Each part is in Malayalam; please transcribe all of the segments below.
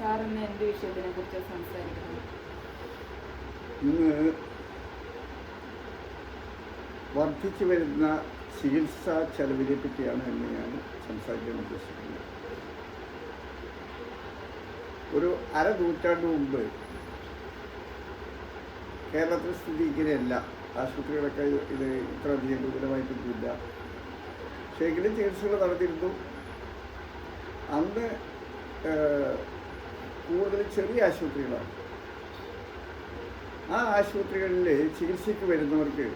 സാറിന് എന്ത് വിഷയത്തിനെ കുറിച്ച് സംസാരിക്കുന്നത്? ഇന്ന് വർദ്ധിച്ചു വരുന്ന ചികിത്സാ ചെലവിനെ പറ്റിയാണ് ഇന്ന് ഞാൻ സംസാരിക്കാൻ ഉദ്ദേശിക്കുന്നത്. ഒരു അരനൂറ്റാണ്ട് മുമ്പ് കേരളത്തിൽ സ്ഥിതി ഇങ്ങനെയല്ല. ആശുപത്രികളൊക്കെ ഇത് ഇത്ര അധികം വിപുലമായിട്ടൊന്നുമില്ല. പക്ഷേ എങ്കിലും ചികിത്സകൾ നടത്തിയിരുന്നു. അന്ന് കൂടുതൽ ചെറിയ ആശുപത്രികളാണ്. ആ ആശുപത്രികളിൽ ചികിത്സയ്ക്ക് വരുന്നവർക്ക്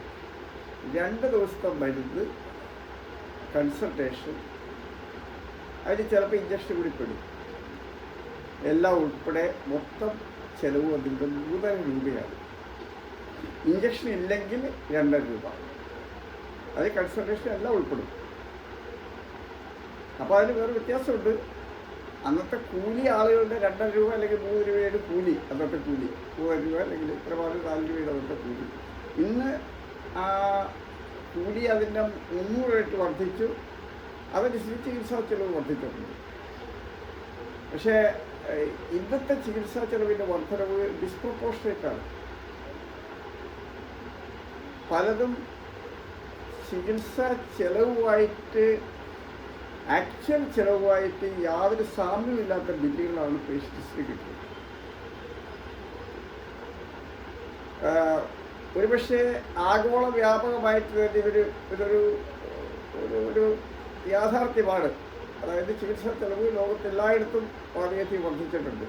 2 ദിവസത്തെ മരുന്ന്, കൺസൾട്ടേഷൻ, അതിന് ചിലപ്പോൾ ഇഞ്ചക്ഷൻ കൂടി പെടും, എല്ലാം ഉൾപ്പെടെ മൊത്തം ചിലവ് അതിൻ്റെ 3,000 രൂപയാണ്. ഇഞ്ചക്ഷൻ ഇല്ലെങ്കിൽ 2,000 രൂപ, അത് കൺസൾട്ടേഷൻ എല്ലാം ഉൾപ്പെടും. അപ്പോൾ അതിന് വേറെ വ്യത്യാസമുണ്ട്. അന്നത്തെ കൂലി ആളുകളുടെ 2,000 രൂപ അല്ലെങ്കിൽ 3 രൂപയുടെ കൂലി, അന്നത്തെ കൂലി 3,000 രൂപ അല്ലെങ്കിൽ ഇത്രമാതിരി 4 രൂപയുടെ അന്നത്തെ കൂലി. ഇന്ന് ആ കൂലി അതിൻ്റെ 300 ഇരട്ടി വർദ്ധിച്ചു. അതനുസരിച്ച് ചികിത്സാ ചെലവ് വർദ്ധിച്ചിട്ടുണ്ട്. പക്ഷേ ഇന്നത്തെ ചികിത്സാ ചെലവിൻ്റെ വർധനവ് ഡിസ്പ്രപ്പോർഷനേറ്റാണ്. പലതും ചികിത്സാ ചെലവുമായിട്ട്, ആക്ച്വൽ ചിലവുമായിട്ട് യാതൊരു സാമ്യമില്ലാത്ത ബില്ലുകളാണ് പേഷ്യൻസിന് കിട്ടുന്നത്. ഒരുപക്ഷെ ആഗോള വ്യാപകമായിട്ട് തന്നെ ഇതൊരു ഒരു യാഥാർത്ഥ്യമാണ്. അതായത് ചികിത്സാ ചെലവ് ലോകത്തെല്ലായിടത്തും വളരെയധികം വർദ്ധിച്ചിട്ടുണ്ട്.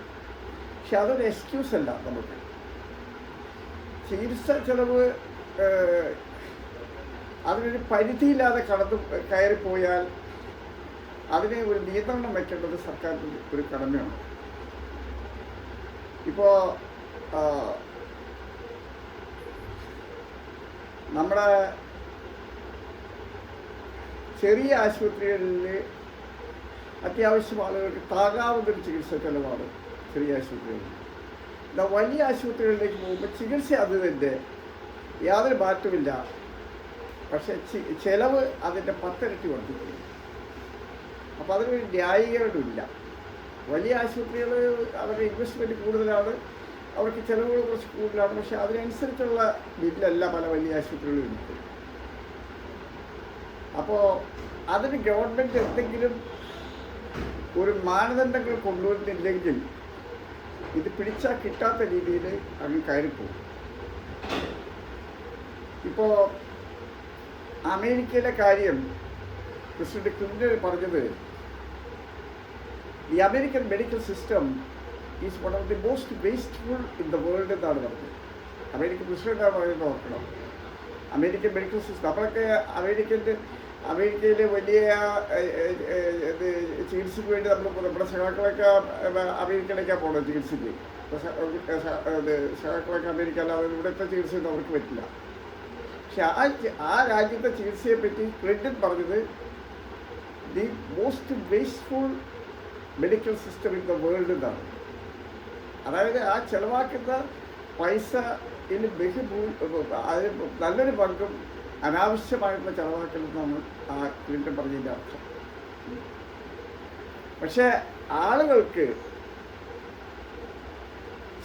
പക്ഷെ അതൊരു എക്സ്ക്യൂസ് അല്ല. നമുക്ക് ചികിത്സാ ചെലവ് അതിനൊരു പരിധിയില്ലാതെ കയറിപ്പോയാൽ അതിനെ ഒരു നിയന്ത്രണം വയ്ക്കേണ്ടത് സർക്കാരിൻ്റെ ഒരു കടമയാണ്. ഇപ്പോൾ നമ്മുടെ ചെറിയ ആശുപത്രികളിൽ അത്യാവശ്യം ആളുകൾക്ക് താങ്ങാവുന്നൊരു ചികിത്സ ചെലവാണ് ചെറിയ ആശുപത്രികളിൽ. എന്നാൽ വലിയ ആശുപത്രികളിലേക്ക് പോകുമ്പോൾ ചികിത്സ അത് തന്നെ, യാതൊരു മാറ്റമില്ല. പക്ഷേ ചിലവ് അതിൻ്റെ 10 ഇരട്ടി വർദ്ധിക്കുന്നു. അപ്പോൾ അതിനൊരു ന്യായീകരണമില്ല. വലിയ ആശുപത്രികൾ അവരുടെ ഇൻവെസ്റ്റ്മെൻറ്റ് കൂടുതലാണ്, അവർക്ക് ചിലവുകൾ കുറച്ച് കൂടുതലാണ്. പക്ഷേ അതിനനുസരിച്ചുള്ള ബില്ലല്ല പല വലിയ ആശുപത്രികളും എടുക്കും. അപ്പോൾ അതിന് ഗവൺമെൻറ് എന്തെങ്കിലും ഒരു മാനദണ്ഡങ്ങൾ കൊണ്ടുവരുന്നില്ലെങ്കിൽ ഇത് പിടിച്ചാൽ കിട്ടാത്ത രീതിയിൽ അങ്ങ് കയറിപ്പോകും. ഇപ്പോൾ അമേരിക്കയിലെ കാര്യം പ്രസിഡന്റ് ക്ലിന്റൺ പറഞ്ഞത്, the American medical system is one of the most wasteful in the world എന്നാണ് പറഞ്ഞത്. അമേരിക്കൻ പ്രസിഡന്റാണ് പറയുന്നത്, ഓർക്കണം. അമേരിക്കൻ മെഡിക്കൽ സിസ്റ്റം, നമ്മളൊക്കെ അമേരിക്കയിലെ വലിയ ചികിത്സയ്ക്ക് വേണ്ടി നമ്മുടെ സഹാക്കളൊക്കെ അമേരിക്കയിലേക്കാണ് പോകുന്നത് ചികിത്സയ്ക്ക്. സഹാക്കളൊക്കെ അമേരിക്ക അല്ലാതെ ഇവിടുത്തെ ചികിത്സയൊന്നും അവർക്ക് പറ്റില്ല. പക്ഷെ ആ രാജ്യത്തെ ചികിത്സയെ പറ്റി ക്ലിന്റൺ പറഞ്ഞത്, the most wasteful medical system in the world എന്നാണ്. അതായത് ആ ചെലവാക്കുന്ന പൈസയിൽ അതിന് നല്ലൊരു പങ്കും അനാവശ്യമായിട്ടുള്ള ചെലവാക്കലെന്നാണ് ആ ക്ലിന്റൺ പറഞ്ഞതിൻ്റെ അർത്ഥം. പക്ഷേ ആളുകൾക്ക്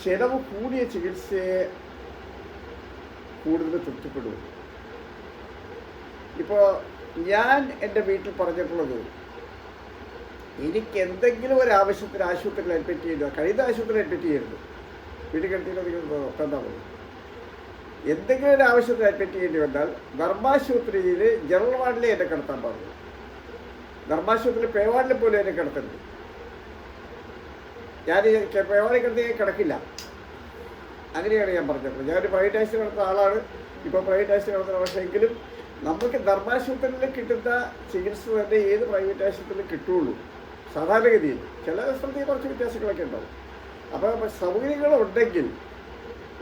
ചെലവ് കൂടിയ ചികിത്സയെ കൂടുതൽ തൃപ്തിപ്പെടും. ഇപ്പോൾ ഞാൻ എൻ്റെ വീട്ടിൽ പറഞ്ഞിട്ടുള്ളത്, എനിക്ക് എന്തെങ്കിലും ഒരു ആവശ്യത്തിന് ആശുപത്രിയിൽ അഡ്മിറ്റ് ചെയ്യുക, കഴിയുന്ന ആശുപത്രിയിൽ അഡ്മിറ്റ് ചെയ്യരുത്, വീട്ടിൽ കിടത്തിയിലധികം നോക്കേണ്ട മതി. എന്തെങ്കിലും ഒരു ആവശ്യത്തിന് അഡ്മിറ്റ് ചെയ്യേണ്ടി വന്നാൽ ധർമാശുപത്രിയിൽ ജനറൽ വാർഡിലേ എന്നെ കിടത്താൻ പാടുള്ളൂ. ധർമാശുപത്രിയിൽ പേവാർഡിൽ പോലും എന്നെ കിടത്തരുത്. ഞാൻ പേവാർഡിൽ കിടത്തി കിടക്കില്ല. അങ്ങനെയാണ് ഞാൻ പറഞ്ഞത്. ഞാനൊരു പ്രൈവറ്റ് ആശുപത്രി നടത്തുന്ന ആളാണ്, ഇപ്പോൾ പ്രൈവറ്റ് ആശുപത്രി നടത്തുന്ന. പക്ഷേ എങ്കിലും നമുക്ക് ധർമാശുപത്രിയിൽ കിട്ടുന്ന ചികിത്സ തന്നെ ഏത് പ്രൈവറ്റ് ആശുപത്രിയിൽ കിട്ടുകയുള്ളൂ സാധാരണഗതിയിൽ. ചില സ്ഥലത്ത് കുറച്ച് വ്യത്യാസങ്ങളൊക്കെ ഉണ്ടാവും. അപ്പോൾ സൗകര്യങ്ങളുണ്ടെങ്കിൽ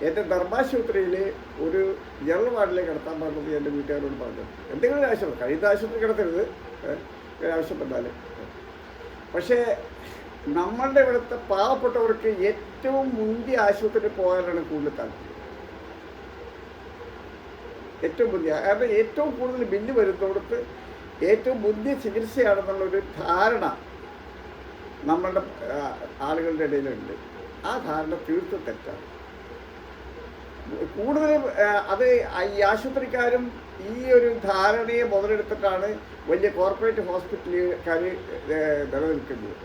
എൻ്റെ ധർമാശുപത്രിയിൽ ഒരു ജനറൽ വാർഡിലേക്ക് കിടത്താൻ പാടുന്നത് എൻ്റെ വീട്ടുകാരോട് പറഞ്ഞു. എന്തെങ്കിലും ഒരു ആശുപത്രി, കഴിയുന്ന ആശുപത്രി കിടത്തരുത് ആവശ്യപ്പെട്ടാൽ. പക്ഷേ നമ്മളുടെ ഇവിടുത്തെ പാവപ്പെട്ടവർക്ക് ഏറ്റവും മുന്തിയ ആശുപത്രിയിൽ പോകാനാണ് കൂടുതൽ താല്പര്യം. ഏറ്റവും മുന്തിയ, കാരണം ഏറ്റവും കൂടുതൽ ബില്ല് വരുന്നിടത്ത് ഏറ്റവും മുന്തിയ ചികിത്സയാണെന്നുള്ളൊരു ധാരണ നമ്മളുടെ ആളുകളുടെ ഇടയിലുണ്ട്. ആ ധാരണ തീർത്തും തെറ്റാണ്. കൂടുതലും അത് ഈ ആശുപത്രിക്കാരും ഈ ഒരു ധാരണയെ മുതലെടുത്തിട്ടാണ് വലിയ കോർപ്പറേറ്റ് ഹോസ്പിറ്റലുകാർ നിലനിൽക്കുന്നത്.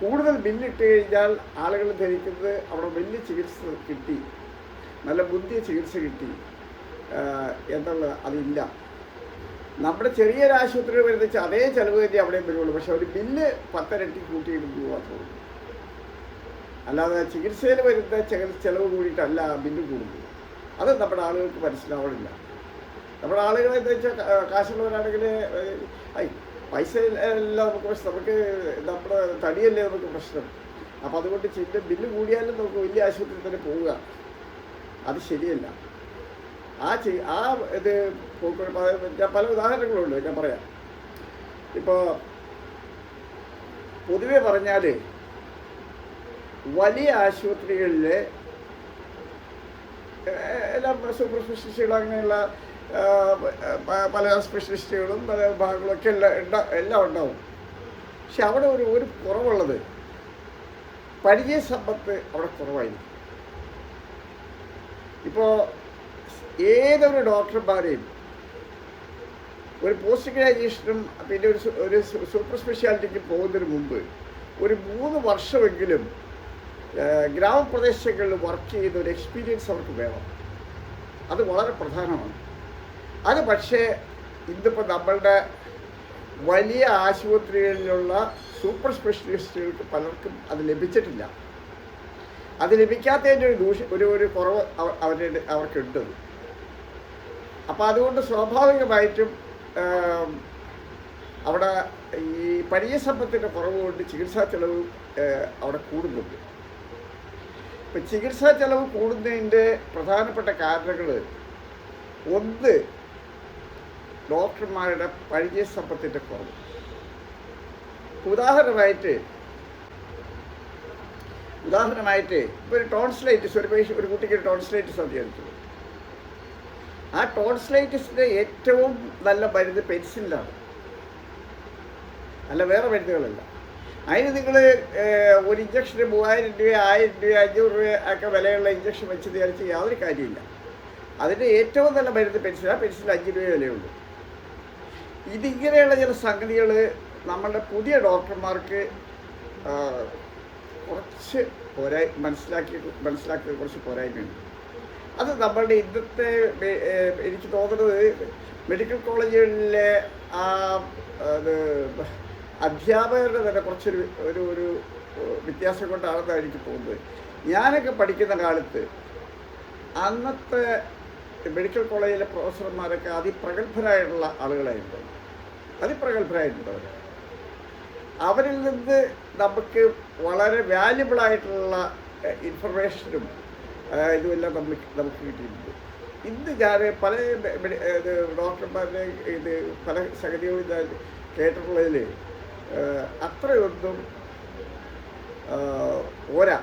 കൂടുതൽ ബില്ലിട്ട് കഴിഞ്ഞാൽ ആളുകൾ ധരിക്കുന്നത് അവിടെ വലിയ ചികിത്സ കിട്ടി, നല്ല ബുദ്ധിയ ചികിത്സ കിട്ടി എന്നുള്ളത് അതില്ല. നമ്മുടെ ചെറിയൊരു ആശുപത്രി വരുന്ന അതേ ചിലവ് തന്നെ അവിടെയും വരുള്ളൂ. പക്ഷെ ഒരു ബില്ല് 10 ഇരട്ടി കൂട്ടിയിടുന്നു മാത്രമേ. അല്ലാതെ ചികിത്സയിൽ വരുന്ന ചിലവ് കൂടിയിട്ടല്ല ബില്ല് കൂടുന്നത്. അത് നമ്മുടെ ആളുകൾക്ക് മനസ്സിലാവണില്ല. നമ്മുടെ ആളുകൾ എന്താ വെച്ചാൽ കാശുള്ളവരാണെങ്കിൽ പൈസ എല്ലാം നമുക്ക് നമ്മുടെ തടിയല്ലേ നമുക്ക് പ്രശ്നം. അപ്പം അതുകൊണ്ട് ബില്ല് കൂടിയാലും നമുക്ക് വലിയ ആശുപത്രിയിൽ തന്നെ പോവുക. അത് ശരിയല്ല. ആ ഇത് ഞാൻ പല ഉദാഹരണങ്ങളുണ്ട്, ഞാൻ പറയാം. ഇപ്പോൾ പൊതുവെ പറഞ്ഞാൽ വലിയ ആശുപത്രികളിൽ എല്ലാം സൂപ്പർ സ്പെഷ്യലിസ്റ്റുകൾ അങ്ങനെയുള്ള പല സ്പെഷ്യലിസ്റ്റുകളും പല വിഭാഗങ്ങളൊക്കെ എല്ലാം ഉണ്ടാവും. പക്ഷെ അവിടെ ഒരു കുറവുള്ളത് പരിചയസമ്പത്ത് അവിടെ കുറവായിരിക്കും. ഇപ്പോൾ ഏതൊരു ഡോക്ടർമാരെയും ഒരു പോസ്റ്റ് ഗ്രാജുവേഷനും പിന്നെ ഒരു സൂപ്പർ സ്പെഷ്യാലിറ്റിക്ക് പോകുന്നതിന് മുമ്പ് ഒരു 3 വർഷമെങ്കിലും ഗ്രാമപ്രദേശങ്ങളിൽ വർക്ക് ചെയ്യുന്ന ഒരു എക്സ്പീരിയൻസ് അവർക്ക് വേണം. അത് വളരെ പ്രധാനമാണ്. അത് പക്ഷേ ഇന്നിപ്പോൾ നമ്മളുടെ വലിയ ആശുപത്രികളിലുള്ള സൂപ്പർ സ്പെഷ്യലിസ്റ്റുകൾക്ക് പലർക്കും അത് ലഭിച്ചിട്ടില്ല. അത് ലഭിക്കാത്തതിൻ്റെ ഒരു കുറവ് അവർക്കുണ്ട്. അപ്പോൾ അതുകൊണ്ട് സ്വാഭാവികമായിട്ടും അവിടെ ഈ പരിചയസമ്പത്തിൻ്റെ കുറവ് കൊണ്ട് ചികിത്സാ ചെലവ് അവിടെ കൂടുന്നുണ്ട്. ഇപ്പം ചികിത്സാ ചെലവ് കൂടുന്നതിൻ്റെ പ്രധാനപ്പെട്ട കാരണങ്ങൾ ഒന്ന് ഡോക്ടർമാരുടെ പരിചയസമ്പത്തിൻ്റെ കുറവ്. ഉദാഹരണമായിട്ട് ഇപ്പോൾ ഒരു ടോൺസിലൈറ്റിസ് ഒരു കുട്ടിക്ക് ഒരു ടോൺസിലൈറ്റിസ് അധികരിച്ചു. ആ ടോൺസിലൈറ്റിസിൻ്റെ ഏറ്റവും നല്ല മരുന്ന് പെൻസിലാണ്, അല്ല വേറെ മരുന്നുകളല്ല. അതിന് നിങ്ങൾ ഒരു ഇഞ്ചക്ഷന് 3000 രൂപ 1000 രൂപ 500 രൂപ ഒക്കെ വിലയുള്ള ഇഞ്ചക്ഷൻ വെച്ച് വിചാരിച്ച് യാതൊരു കാര്യമില്ല. അതിൻ്റെ ഏറ്റവും നല്ല മരുന്ന് പെൻസിലാണ്. പെൻസിൽ 5 രൂപ വിലയുള്ളൂ. ഇതിങ്ങനെയുള്ള ചില സംഗതികൾ നമ്മളുടെ പുതിയ ഡോക്ടർമാർക്ക് കുറച്ച് മനസ്സിലാക്കിയത് കുറച്ച് പോരായ്മയുണ്ട്. അത് നമ്മളുടെ ഇന്നത്തെ എനിക്ക് തോന്നുന്നത് മെഡിക്കൽ കോളേജുകളിലെ അധ്യാപകരുടെ തന്നെ കുറച്ചൊരു ഒരു വ്യത്യാസം കൊണ്ടാണെന്നാണ് എനിക്ക് തോന്നുന്നത്. ഞാനൊക്കെ പഠിക്കുന്ന കാലത്ത് അന്നത്തെ മെഡിക്കൽ കോളേജിലെ പ്രൊഫസർമാരൊക്കെ അതിപ്രഗത്ഭരായിട്ടുള്ള ആളുകളായിരുന്നു. അതിപ്രഗത്ഭരായിട്ടുള്ളവർ. അവരിൽ നിന്ന് നമുക്ക് വളരെ വാല്യുബിളായിട്ടുള്ള ഇൻഫർമേഷനും ഇതുമെല്ലാം നമുക്ക് കിട്ടിയിട്ടുണ്ട്. ഇന്ന് ഞാൻ പല ഡോക്ടർമാരുടെ പല സംഗതികളും ഞാൻ കേട്ടിട്ടുള്ളതിൽ അത്രയൊന്നും പോരാ.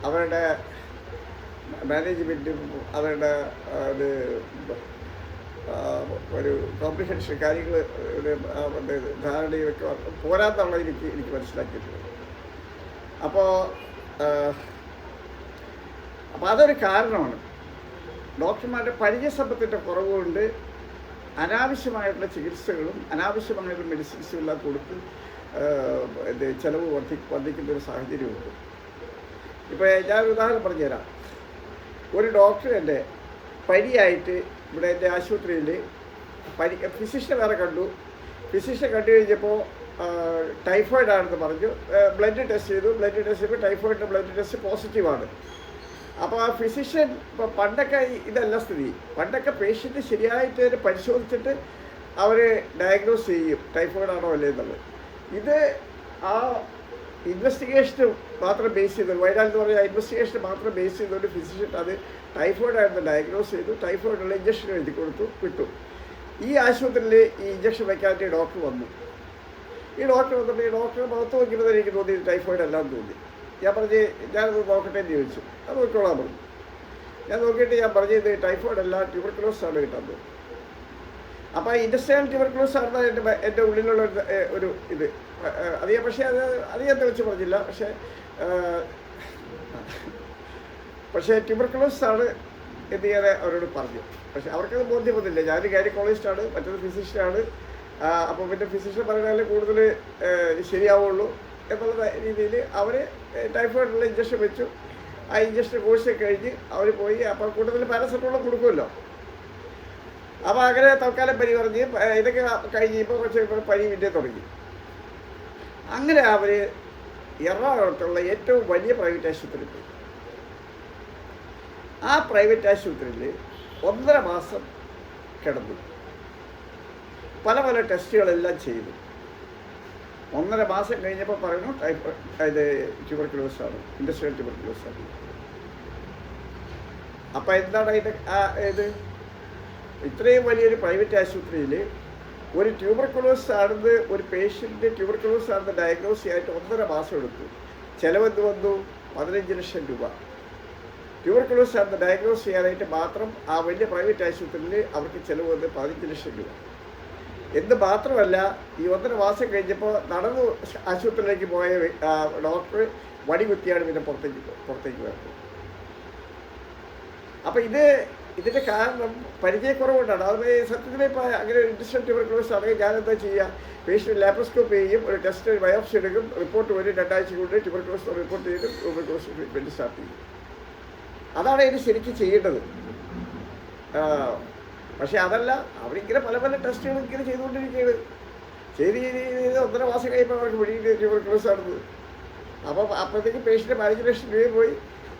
അവരുടെ മാനേജ്മെൻറ്റും അവരുടെ ഒരു കോംപ്രിഹെൻഷൻ കാര്യങ്ങൾ ധാരണയൊക്കെ പോരാന്നുള്ളത് എനിക്ക് മനസ്സിലാക്കിയിട്ടുണ്ട്. അപ്പോൾ അതൊരു കാരണമാണ്. ഡോക്ടർമാരുടെ പരിചയസമ്പത്തിൻ്റെ കുറവുകൊണ്ട് അനാവശ്യമായിട്ടുള്ള ചികിത്സകളും അനാവശ്യമായിട്ടുള്ള മെഡിസിൻസും എല്ലാം കൊടുത്ത് ചിലവ് വർദ്ധിക്കുന്ന ഒരു സാഹചര്യമുണ്ട്. ഇപ്പോൾ ഞാനൊരു ഉദാഹരണം പറഞ്ഞുതരാം. ഒരു ഡോക്ടർ എൻ്റെ പരിയായിട്ട് ഇവിടെ എൻ്റെ ആശുപത്രിയിൽ ഫിസിഷ്യനെ വേറെ കണ്ടു. ഫിസിഷ്യനെ കണ്ടു കഴിഞ്ഞപ്പോൾ ടൈഫോയിഡാണെന്ന് പറഞ്ഞു. ബ്ലഡ് ടെസ്റ്റ് ചെയ്തപ്പോൾ ടൈഫോയിഡിൻ്റെ ബ്ലഡ് ടെസ്റ്റ് പോസിറ്റീവാണ്. അപ്പോൾ ആ ഫിസിഷ്യൻ ഇപ്പോൾ പണ്ടൊക്കെ ഇതല്ല സ്ഥിതി. പണ്ടൊക്കെ പേഷ്യൻ്റ് ശരിയായിട്ട് പരിശോധിച്ചിട്ട് അവർ ഡയഗ്നോസ് ചെയ്യും ടൈഫോയിഡാണോ അല്ലേ എന്നുള്ളത്. ഇത് ആ ഇൻവെസ്റ്റിഗേഷന് മാത്രം ബേസ് ചെയ്തു, വൈരാൽ എന്ന് പറഞ്ഞാൽ ഇൻവെസ്റ്റിഗേഷന് മാത്രം ബേസ് ചെയ്തുകൊണ്ട് ഫിസിഷ്യൻ അത് ടൈഫോയിഡായിരുന്നു ഡയഗ്നോസ് ചെയ്തു. ടൈഫോയിഡുള്ള ഇഞ്ചക്ഷൻ എഴുതി വിട്ടു. ഈ ആശുപത്രിയിൽ ഈ ഇഞ്ചക്ഷൻ വയ്ക്കാനായിട്ട് ഡോക്ടർ വന്നു. ഈ ഡോക്ടർ വന്നപ്പോൾ ഈ ഡോക്ടറെ മുഖത്ത് നോക്കിയപ്പോൾ എനിക്ക് തോന്നി ടൈഫോയിഡ് അല്ലാന്ന് തോന്നി. ഞാൻ പറഞ്ഞ് ഞാനത് നോക്കട്ടെ എന്ന് ചോദിച്ചു. അത് നോക്കിക്കോളാൻ പറഞ്ഞു. ഞാൻ നോക്കിയിട്ട് ഞാൻ പറഞ്ഞത് ടൈഫോയിഡ് അല്ല, ട്യൂബർക്കുലോസ് ആണ് കിട്ടുന്നത്. അപ്പോൾ ഇൻഡസ്ട്രിയൽ ട്യൂബർക്കുലോസ് ആണെന്ന് എൻ്റെ ഉള്ളിലുള്ള ഒരു ഇത് അധികം, പക്ഷേ അത് ഞാൻ തെളിച്ച് പറഞ്ഞില്ല. പക്ഷേ ട്യൂബർക്കുലോസിസ് ആണ് എന്ന് ഞാൻ അവരോട് പറഞ്ഞു. പക്ഷെ അവർക്കത് ബോധ്യം വന്നില്ല. ഞാനൊരു ഗൈനക്കോളജിസ്റ്റാണ്, മറ്റൊരു ഫിസിഷ്യനാണ്. അപ്പോൾ പിന്നെ ഫിസിഷ്യൻ പറഞ്ഞാലേ കൂടുതൽ ശരിയാവുള്ളൂ എന്നുള്ള രീതിയിൽ അവർ ടൈഫോയിഡുള്ള ഇഞ്ചക്ഷൻ വെച്ചു. ആ ഇഞ്ചക്ഷൻ കോഴ്സ് കഴിഞ്ഞ് അവർ പോയി. അപ്പോൾ കൂടുതൽ പാരസെറ്റമോൾ കൊടുക്കുമല്ലോ. അപ്പോൾ അങ്ങനെ തൽക്കാലം പനി പറഞ്ഞ് ഇതൊക്കെ കഴിഞ്ഞ് ഇപ്പോൾ കുറച്ച് പനി പിന്നെ തുടങ്ങി. അങ്ങനെ അവർ എറണാകുളത്തുള്ള ഏറ്റവും വലിയ പ്രൈവറ്റ് ആശുപത്രിയിൽ പോയി. ആ പ്രൈവറ്റ് ആശുപത്രിയിൽ 1.5 മാസം കിടന്നു. പല പല ടെസ്റ്റുകളെല്ലാം ചെയ്തു. 1.5 മാസം കഴിഞ്ഞപ്പോൾ പറയുന്നു ഇത് ട്യൂബർക്കുലോസാണ്, ഇൻഡസ്ട്രിയൽ ട്യൂബർക്കുലോസാണ്. അപ്പം എന്താണ് ഇത് ഇത്രയും വലിയൊരു പ്രൈവറ്റ് ആശുപത്രിയിൽ ഒരു ട്യൂബർക്കുലോസ് ആണെന്ന് ഒരു പേഷ്യൻ്റ് ട്യൂബർക്കുലോസ് ആണെന്ന് ഡയഗ്നോസ് ചെയ്യാനായിട്ട് 1.5 മാസം എടുത്തു. ചിലവെന്ത് വന്നു? 15 ലക്ഷം രൂപ. ട്യൂബർക്കുലോസ് ആണെന്ന് ഡയഗ്നോസ് ചെയ്യാനായിട്ട് മാത്രം ആ വലിയ പ്രൈവറ്റ് ആശുപത്രിയിൽ അവർക്ക് ചിലവ് വന്ന് 15 ലക്ഷം രൂപ. എന്ന് മാത്രമല്ല, ഈ 1.5 മാസം കഴിഞ്ഞപ്പോൾ നടന്നു ആശുപത്രിയിലേക്ക് പോയ ഡോക്ടർ വടി കുത്തിയാണ് പിന്നെ പുറത്തേക്ക് വരുന്നത്. അപ്പം ഇതിൻ്റെ കാരണം പരിചയക്കുറവുകൊണ്ടാണ്. അതുപോലെ സത്യത്തിൽ ഇപ്പോൾ അങ്ങനെ ഇൻഡസ്ട്രിയൽ ട്യൂബർക്കുലോസ് ആണെങ്കിൽ ഞാനെന്താ ചെയ്യുക? പേഷ്യൻ്റ് ലാപ്രോസ്കോപ്പ് ചെയ്യും, ഒരു ടെസ്റ്റ് ബയോപ്സി എടുക്കും, റിപ്പോർട്ട് വരും, 2 ആഴ്ച കൊണ്ട് ട്യൂബർക്കുലോസ് റിപ്പോർട്ട് ചെയ്ത് ട്യൂബർക്കുലോസ് ട്രീറ്റ്മെൻറ്റ് സ്റ്റാർട്ട് ചെയ്യും. അതാണ് ഇത് ശരിക്കും ചെയ്യേണ്ടത്. പക്ഷേ അതല്ല, അവരിങ്ങനെ പല പല ടെസ്റ്റുകൾ ഇങ്ങനെ ചെയ്തുകൊണ്ടിരിക്കുകയാണ്. ചെയ്ത് 1.5 മാസം കഴിയുമ്പോൾ അവർക്ക് വെളിയിൽ ട്യൂബർക്കുലോസ് നടന്നത്. അപ്പോൾ അപ്പോഴത്തേക്ക് പേഷ്യൻ്റ് 15 ലക്ഷം രൂപ പോയി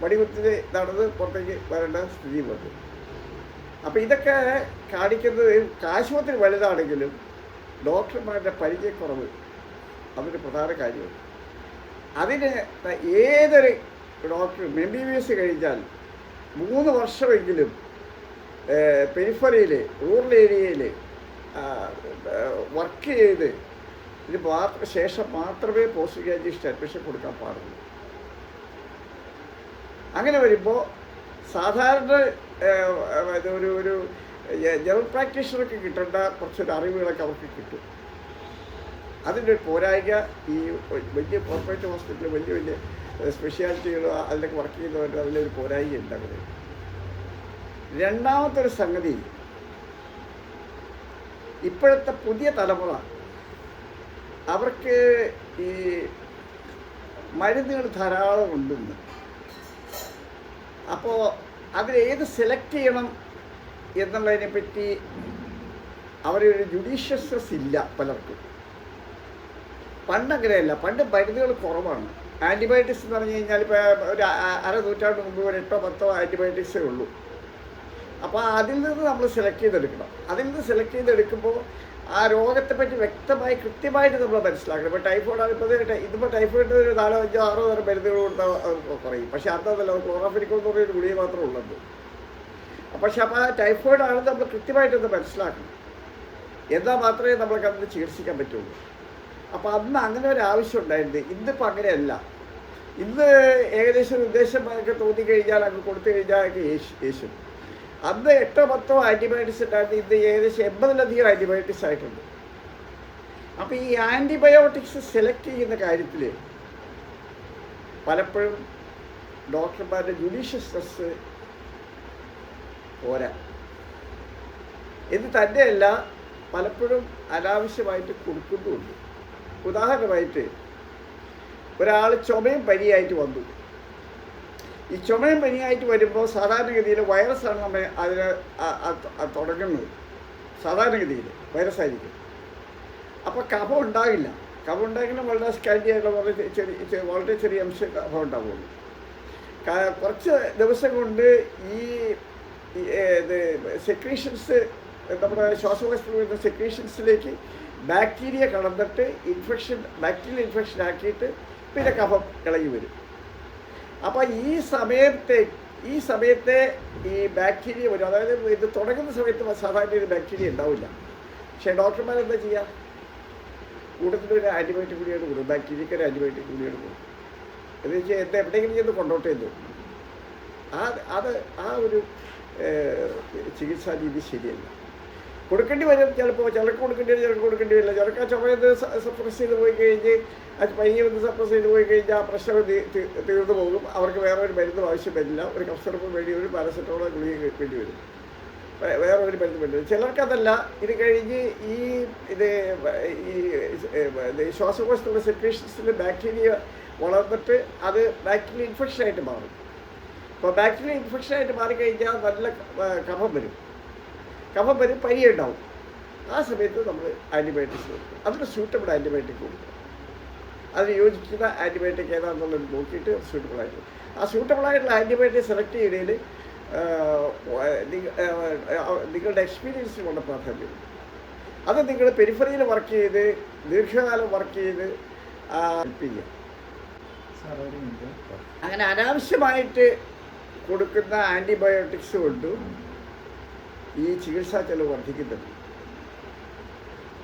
വടി കുത്തി നടന്ന് പുറത്തേക്ക് വരേണ്ട സ്ഥിതി വന്നു. അപ്പോൾ ഇതൊക്കെ കാണിക്കുന്നത് ആശുപത്രി വലുതാണെങ്കിലും ഡോക്ടർമാരുടെ പരിചയക്കുറവ് അതൊരു പ്രധാന കാര്യമാണ്. അതിന് ഏതൊരു ഡോക്ടറും MBBS കഴിഞ്ഞാൽ 3 വർഷമെങ്കിലും പെരിഫറിയിൽ റൂറൽ ഏരിയയിൽ വർക്ക് ചെയ്ത് ശേഷം മാത്രമേ പോസ്റ്റ് ഗ്രാജുവേഷൻ അഡ്മിഷൻ കൊടുക്കാൻ പാടുള്ളൂ. അങ്ങനെ വരുമ്പോൾ സാധാരണ ഒരു ജനറൽ പ്രാക്ടീഷണർക്ക് കിട്ടേണ്ട കുറച്ചൊരു അറിവുകളൊക്കെ അവർക്ക് കിട്ടും. അതിൻ്റെ ഒരു പോരായ്മ ഈ വലിയ കോർപ്പറേറ്റ് ഹോസ്പിറ്റലിൽ വലിയ സ്പെഷ്യാലിറ്റികൾ അതിലൊക്കെ വർക്ക് ചെയ്യുന്നവരുടെ അതിലൊരു പോരായ്മ ഉണ്ട്. അങ്ങനെ രണ്ടാമത്തെ ഒരു സംഗതി, ഇപ്പോഴത്തെ പുതിയ തലമുറ അവർക്ക് ഈ മരുന്നുകൾ ധാരാളം ഉണ്ടെന്ന്. അപ്പോൾ അതിലേത് സെലക്ട് ചെയ്യണം എന്നുള്ളതിനെ പറ്റി അവരൊരു ജുഡീഷ്യസ്നെസ് ഇല്ല പലർക്കും. പണ്ടങ്ങനെയല്ല. പണ്ട് മരുന്നുകൾ കുറവാണ്. ആൻറ്റിബയോട്ടിക്സ് എന്ന് പറഞ്ഞു കഴിഞ്ഞാൽ ഇപ്പോൾ ഒരു 1/2 നൂറ്റാണ്ട് മുമ്പ് ഒരു 8 or 10 ആൻറ്റിബയോട്ടിക്സേ ഉള്ളൂ. അപ്പോൾ അതിൽ നിന്ന് നമ്മൾ സെലക്ട് ചെയ്തെടുക്കണം. അതിൽ നിന്ന് സെലക്ട് ചെയ്തെടുക്കുമ്പോൾ ആ രോഗത്തെപ്പറ്റി വ്യക്തമായി കൃത്യമായിട്ട് നമ്മൾ മനസ്സിലാക്കണം. ഇപ്പോൾ ടൈഫോയിഡാണ്. ഇതിപ്പോൾ ടൈഫോയിഡ് ഒരു 4, 5, 6 തരം മരുന്നുകൾ കൊടുത്താൽ കുറയും. പക്ഷേ അതൊന്നല്ല, ക്ലോറാഫെനിക്കോൾ എന്ന് പറയുന്ന ഗുളിക മാത്രമേ ഉള്ളത്. പക്ഷെ അപ്പോൾ ആ ടൈഫോയിഡാണെന്ന് നമ്മൾ കൃത്യമായിട്ടൊന്ന് മനസ്സിലാക്കണം. എന്നാൽ മാത്രമേ നമ്മൾക്ക് അതിന് ചികിത്സിക്കാൻ പറ്റുള്ളൂ. അപ്പോൾ അന്ന് അങ്ങനെ ഒരു ആവശ്യം ഉണ്ടായിരുന്നു. ഇന്നിപ്പോൾ അങ്ങനെയല്ല. ഇന്ന് ഏകദേശം ഒരു ഉദ്ദേശമൊക്കെ തോന്നിക്കഴിഞ്ഞാൽ അങ്ങ് കൊടുത്തു കഴിഞ്ഞാൽ യേശു. അന്ന് 8 or 10 ആൻറ്റിബയോട്ടിക്സ് ഉണ്ടായിരുന്നു. ഇന്ന് ഏകദേശം 80-ലധികം ആൻറ്റിബയോട്ടിക്സ് ആയിട്ടുണ്ട്. അപ്പോൾ ഈ ആൻറ്റിബയോട്ടിക്സ് സെലക്ട് ചെയ്യുന്ന കാര്യത്തിൽ പലപ്പോഴും ഡോക്ടർമാരുടെ ജുഡീഷ്യസ്നെസ് പോരാ. ഇത് തന്നെയല്ല, പലപ്പോഴും അനാവശ്യമായിട്ട് കൊടുക്കുന്നുമുണ്ട്. ഉദാഹരണമായിട്ട് ഒരാൾ ചുമയും പനിയായിട്ട് വന്നു. ഈ ചുമയും പനിയായിട്ട് വരുമ്പോൾ സാധാരണഗതിയിൽ വൈറസാണ് നമ്മൾ അതിന് തുടങ്ങുന്നത്. സാധാരണഗതിയിൽ വൈറസായിരിക്കും. അപ്പോൾ കഫം ഉണ്ടാകില്ല. കഫം ഉണ്ടാകില്ല വളരെ സ്കാൻഡിയായിട്ടുള്ള വളരെ ചെറിയ അംശം കഫം ഉണ്ടാവുള്ളൂ. കുറച്ച് ദിവസം കൊണ്ട് ഈ സെക്രീഷൻസ്, നമ്മുടെ ശ്വാസകോശത്തിൽ വരുന്ന സെക്രീഷൻസിലേക്ക് ബാക്ടീരിയ കടന്നിട്ട് ബാക്ടീരിയൽ ഇൻഫെക്ഷൻ ആക്കിയിട്ട് പിന്നെ കഫം ഇളകി വരും. അപ്പോൾ ഈ സമയത്തെ ഈ ബാക്ടീരിയ വരും. അതായത് ഇത് തുടങ്ങുന്ന സമയത്ത് സാധാരണ ഒരു ബാക്ടീരിയ ഉണ്ടാവില്ല. പക്ഷേ ഡോക്ടർമാർ എന്താ ചെയ്യുക? കൂട്ടത്തിൽ ഒരു ആൻറ്റിബയോട്ടിക് ഗുളികയാണ് കൊടുക്കും. ബാക്ടീരിയക്ക് ഒരു ആൻറ്റിബയോട്ടിക് ഗുളികയാണ് കൊടുക്കും. എന്ന് വെച്ചാൽ എവിടെയെങ്കിലും ചെന്ന് കൊണ്ടോട്ടെ എന്ന്. ആ ഒരു ചികിത്സാ രീതി ശരിയല്ല. കൊടുക്കേണ്ടി വരും. ചിലപ്പോൾ ചിലർക്ക് കൊടുക്കേണ്ടി വരും, ചിലർക്ക് കൊടുക്കേണ്ടി വരില്ല. ചിലർക്ക് ആ ചുമയത് സപ്രസ് ചെയ്ത് പോയി കഴിഞ്ഞ് ആ പയ്യെ വന്ന് സപ്രസ് ചെയ്ത് പോയി കഴിഞ്ഞാൽ ആ പ്രശ്നം തീർന്നു പോകും. അവർക്ക് വേറെ ഒരു മരുന്നും ആവശ്യം വരില്ല. ഒരു കഫ് സിറപ്പ് വേണ്ടി വരും, പാരസെറ്റമോൾ ഗുളിക വേണ്ടി വരും, വേറെ ഒരു മരുന്ന് വേണ്ടി വരും. ചിലർക്കതല്ല, ഇത് കഴിഞ്ഞ് ഈ ശ്വാസകോശത്തിലുള്ള സെക്രീഷൻസിൽ ബാക്ടീരിയ വളർന്നിട്ട് അത് ബാക്ടീരിയ ഇൻഫെക്ഷനായിട്ട് മാറും. അപ്പോൾ ബാക്ടീരിയ ഇൻഫെക്ഷനായിട്ട് മാറിക്കഴിഞ്ഞാൽ നല്ല കഫം വരും, പനി ഉണ്ടാവും. ആ സമയത്ത് നമ്മൾ ആൻറ്റിബയോട്ടിക്സ് കൊടുക്കും. അതിന് സൂട്ടബിൾ ആൻറ്റിബയോട്ടിക് കൊടുക്കും. അതിന് യോജിക്കുന്ന ആൻറ്റിബയോട്ടിക് ഏതാണെന്നുള്ളത് നോക്കിയിട്ട് സൂട്ടബിളായിട്ട് ആ സൂട്ടബിളായിട്ടുള്ള ആൻറ്റിബയോട്ടിക് സെലക്ട് ചെയ്യുന്നതിൽ നിങ്ങളുടെ എക്സ്പീരിയൻസിന് കൊണ്ട് പ്രാധാന്യം. അത് നിങ്ങൾ പെരിഫറിയിൽ വർക്ക് ചെയ്ത് ദീർഘകാലം വർക്ക് ചെയ്ത് ഹെൽപ്പ് ചെയ്യുക. അങ്ങനെ അനാവശ്യമായിട്ട് കൊടുക്കുന്ന ആൻറ്റിബയോട്ടിക്സ് കൊണ്ടും ഈ ചികിത്സാ ചെലവ് വർദ്ധിക്കുന്നുണ്ട്.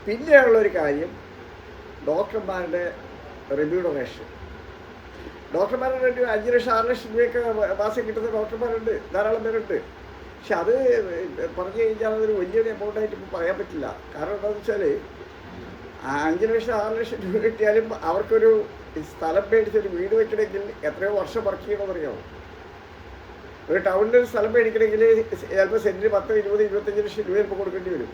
പിന്നെയുള്ളൊരു കാര്യം ഡോക്ടർമാരുടെ റെമ്യൂണറേഷൻ. ഡോക്ടർമാരുടെ ഒരു 5 ലക്ഷം 6 ലക്ഷം രൂപയൊക്കെ മാസം കിട്ടുന്ന ഡോക്ടർമാരുണ്ട്, ധാരാളം പേരുണ്ട്. പക്ഷെ അത് പറഞ്ഞു കഴിഞ്ഞാൽ അതൊരു വലിയൊരു എമൗണ്ടായിട്ട് ഇപ്പോൾ പറയാൻ പറ്റില്ല. കാരണം എന്താണെന്ന് വെച്ചാൽ 5 ലക്ഷം 6 ലക്ഷം രൂപ കിട്ടിയാലും അവർക്കൊരു സ്ഥലം മേടിച്ചൊരു വീട് വെക്കണമെങ്കിൽ എത്രയോ വർഷം വർക്ക് ചെയ്യണമെന്ന് അറിയാമോ? ഒരു ടൗണിൽ ഒരു സ്ഥലം മേടിക്കണമെങ്കിൽ ചിലപ്പോൾ സെൻറ്റിന് 10, 20, 25 ലക്ഷം രൂപ ഇപ്പോൾ കൊടുക്കേണ്ടി വരും.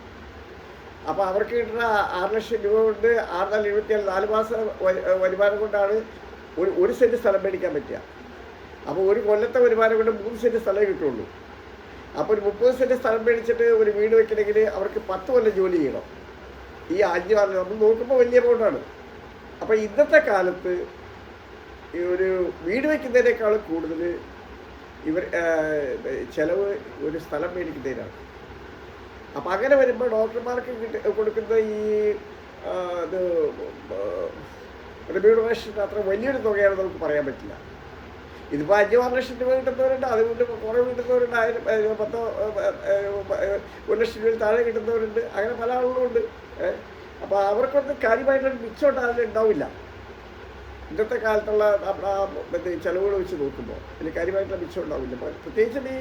അപ്പോൾ അവർക്ക് കിട്ടുന്ന 6 ലക്ഷം രൂപ കൊണ്ട് 6, 4, 24 4 മാസം വരുമാനം കൊണ്ടാണ് ഒരു സെൻറ്റ് സ്ഥലം മേടിക്കാൻ പറ്റുക. അപ്പോൾ ഒരു കൊല്ലത്തെ വരുമാനം കൊണ്ട് 3 സെൻറ്റ് സ്ഥലമേ കിട്ടുള്ളൂ. അപ്പോൾ ഒരു 30 സെൻറ്റ് സ്ഥലം മേടിച്ചിട്ട് ഒരു വീട് വെക്കണമെങ്കിൽ അവർക്ക് 10 കൊല്ലം ജോലി ചെയ്യണം. ഈ 5 കൊല്ലം നമ്മൾ നോക്കുമ്പോൾ വലിയ എമൗണ്ടാണ്. അപ്പോൾ ഇന്നത്തെ കാലത്ത് ഈ ഒരു വീട് വയ്ക്കുന്നതിനേക്കാൾ കൂടുതൽ ചിലവ് ഒരു സ്ഥലം മേടിക്കുന്നതിനാണ്. അപ്പം അങ്ങനെ വരുമ്പോൾ ഡോക്ടർമാർക്ക് കൊടുക്കുന്ന ഈ ഇത് റെമ്യൂണറേഷൻ അത്ര വലിയൊരു തുകയാണെന്ന് നമുക്ക് പറയാൻ പറ്റില്ല. ഇതിപ്പോൾ 5-6 ലക്ഷം രൂപ കിട്ടുന്നവരുണ്ട്, അതുകൊണ്ട് കുറേ കിട്ടുന്നവരുണ്ട്, 10 1 ലക്ഷം രൂപയിൽ താഴെ കിട്ടുന്നവരുണ്ട്, അങ്ങനെ പല ആളുകളുണ്ട്. അപ്പോൾ അവർക്കൊന്നും കാര്യമായിട്ടൊരു മിച്ചം ഉണ്ടാവില്ല. ഇന്നത്തെ കാലത്തുള്ള ചിലവുകൾ വെച്ച് നോക്കുമ്പോൾ ഇതിന് കാര്യമായിട്ടുള്ള മിച്ചം ഉണ്ടാവില്ല. പ്രത്യേകിച്ച് ഈ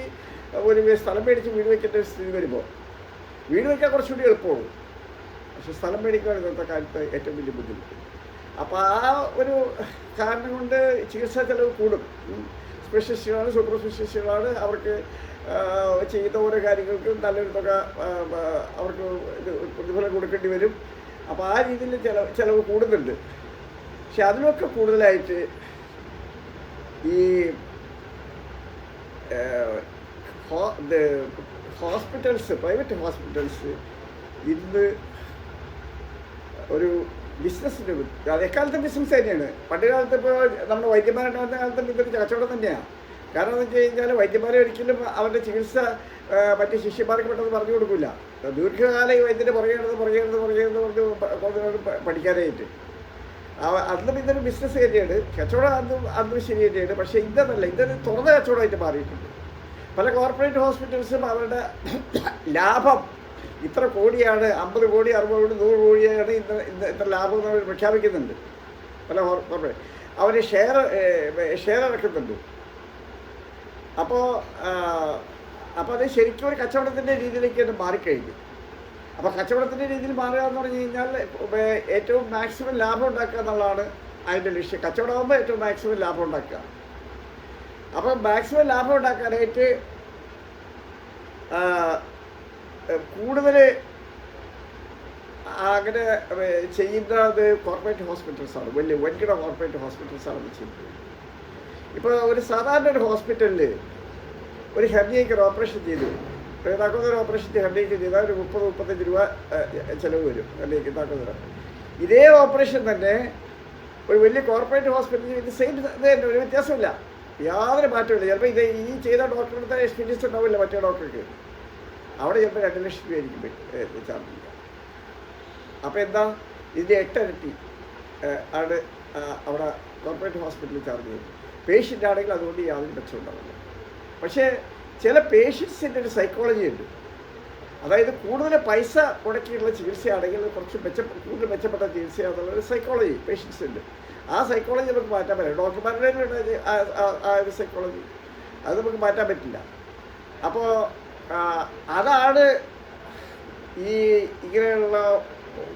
ഒരു സ്ഥലം മേടിച്ച് വീട് വയ്ക്കേണ്ട ഒരു സ്ഥിതി വരുമ്പോൾ വീട് വയ്ക്കാൻ കുറച്ചുകൂടി എളുപ്പമാണ്. പക്ഷെ സ്ഥലം മേടിക്കാൻ ഇന്നത്തെ കാലത്ത് ഏറ്റവും വലിയ ബുദ്ധിമുട്ട്. അപ്പോൾ ആ ഒരു കാരണം കൊണ്ട് ചികിത്സാ ചെലവ് കൂടും. സ്പെഷ്യലിസ്റ്റുകളാണ്, സൂപ്പർ സ്പെഷ്യലിസ്റ്റുകളാണ്, അവർക്ക് ചെയ്യുന്ന ഓരോ കാര്യങ്ങൾക്ക് നല്ലൊരു തുക അവർക്ക് പ്രതിഫലം കൊടുക്കേണ്ടി വരും. അപ്പോൾ ആ രീതിയിൽ ചിലവ് കൂടുന്നുണ്ട്. പക്ഷെ അതിലൊക്കെ കൂടുതലായിട്ട് ഈ ഹോസ്പിറ്റൽസ്, പ്രൈവറ്റ് ഹോസ്പിറ്റൽസ് ഇന്ന് ഒരു ബിസിനസ്സിൻ്റെ അത് എക്കാലത്തെ ബിസിനസ് തന്നെയാണ്. പണ്ട് കാലത്ത് ഇപ്പോൾ നമ്മുടെ വൈദ്യന്മാരുണ്ടാകുന്ന കാലത്തും ഇതൊരു കച്ചവടം തന്നെയാണ്. കാരണം എന്ന് വെച്ച് കഴിഞ്ഞാൽ വൈദ്യന്മാരെ ഒരിക്കലും അവരുടെ ചികിത്സ മറ്റ് ശിഷ്യന്മാർക്ക് പെട്ടെന്ന് പറഞ്ഞു കൊടുക്കില്ല. ദീർഘകാലം ഈ വൈദ്യൻ്റെ പുറകെ പഠിക്കാനായിട്ട് അന്നും ഇതൊരു ബിസിനസ് തന്നെയാണ്. കച്ചവടം അന്നും ശരി തന്നെയാണ്. പക്ഷേ ഇതൊന്നല്ല, ഇതൊരു തുറന്ന കച്ചവടമായിട്ട് മാറിയിട്ടുണ്ട്. പല കോർപ്പറേറ്റ് ഹോസ്പിറ്റൽസും അവരുടെ ലാഭം ഇത്ര കോടിയാണ്, 50 കോടി 60 കോടി 100 കോടിയാണ് ഇത്ര ലാഭം എന്ന് അവർ പ്രഖ്യാപിക്കുന്നുണ്ട്. പല കോർപ്പറേറ്റ് അവർ ഷെയർ ഇറക്കുന്നുണ്ട്. അപ്പോൾ അത് ശരിക്കും ഒരു കച്ചവടത്തിൻ്റെ രീതിയിലേക്ക് അത് മാറിക്കഴിഞ്ഞു. അപ്പോൾ കച്ചവടത്തിൻ്റെ രീതിയിൽ മാറുക എന്ന് പറഞ്ഞു കഴിഞ്ഞാൽ ഏറ്റവും മാക്സിമം ലാഭം ഉണ്ടാക്കുക എന്നുള്ളതാണ് അതിൻ്റെ ലക്ഷ്യം. കച്ചവടമാകുമ്പോൾ ഏറ്റവും മാക്സിമം ലാഭം ഉണ്ടാക്കുക. അപ്പം മാക്സിമം ലാഭം ഉണ്ടാക്കാനായിട്ട് കൂടുതൽ അങ്ങനെ ചെയ്യുന്നത് കോർപ്പറേറ്റ് ഹോസ്പിറ്റൽസാണ്. വൻകിട കോർപ്പറേറ്റ് ഹോസ്പിറ്റൽസാണ് അത് ചെയ്യുന്നത്. ഇപ്പോൾ ഒരു സാധാരണ ഒരു ഹോസ്പിറ്റലിൽ ഒരു ഹെർണിയയ്ക്ക് ഒരു ഓപ്പറേഷൻ ചെയ്തു, താക്കോലൊരു ഓപ്പറേഷൻ ഹെർണിയയ്ക്ക് ചെയ്താൽ ഒരു 30-35 രൂപ ചിലവ് വരും. ഹെർണിയയ്ക്ക് താക്കോലര ഇതേ ഓപ്പറേഷൻ തന്നെ ഒരു വലിയ കോർപ്പറേറ്റ് ഹോസ്പിറ്റലിൽ ഇത് സെയിം ഇത് തന്നെ, ഒരു വ്യത്യാസമില്ല, യാതൊരു മാറ്റമില്ല. ചിലപ്പോൾ ഈ ചെയ്ത ഡോക്ടറുടെ എക്സ്പീരിയൻസ് ഉണ്ടാവില്ല മറ്റേ ഡോക്ടർക്ക്. അവിടെ ചിലപ്പോൾ 2 ലക്ഷം രൂപയായിരിക്കും ചാർജ് ചെയ്യുക. അപ്പോൾ എന്താ, ഇതിൻ്റെ 8 ഇരട്ടി ആണ് അവിടെ കോർപ്പറേറ്റ് ഹോസ്പിറ്റലിൽ ചാർജ് ചെയ്യുന്നത്. പേഷ്യൻ്റ് ആണെങ്കിൽ അതുകൊണ്ട് യാതൊരു മെച്ചം ഉണ്ടാവില്ല. പക്ഷേ ചില പേഷ്യൻസിൻ്റെ ഒരു സൈക്കോളജി ഉണ്ട്. അതായത് കൂടുതൽ പൈസ മുടക്കിയിട്ടുള്ള ചികിത്സയാണെങ്കിൽ കുറച്ച് കൂടുതൽ മെച്ചപ്പെട്ട ചികിത്സയാണെന്നുള്ളൊരു സൈക്കോളജി പേഷ്യൻസ് ഉണ്ട്. ആ സൈക്കോളജി നമുക്ക് മാറ്റാൻ പറ്റില്ല. ഡോക്ടർമാരുടെ ആ ഒരു സൈക്കോളജി അത് നമുക്ക് മാറ്റാൻ പറ്റില്ല. അപ്പോൾ അതാണ് ഈ ഇങ്ങനെയുള്ള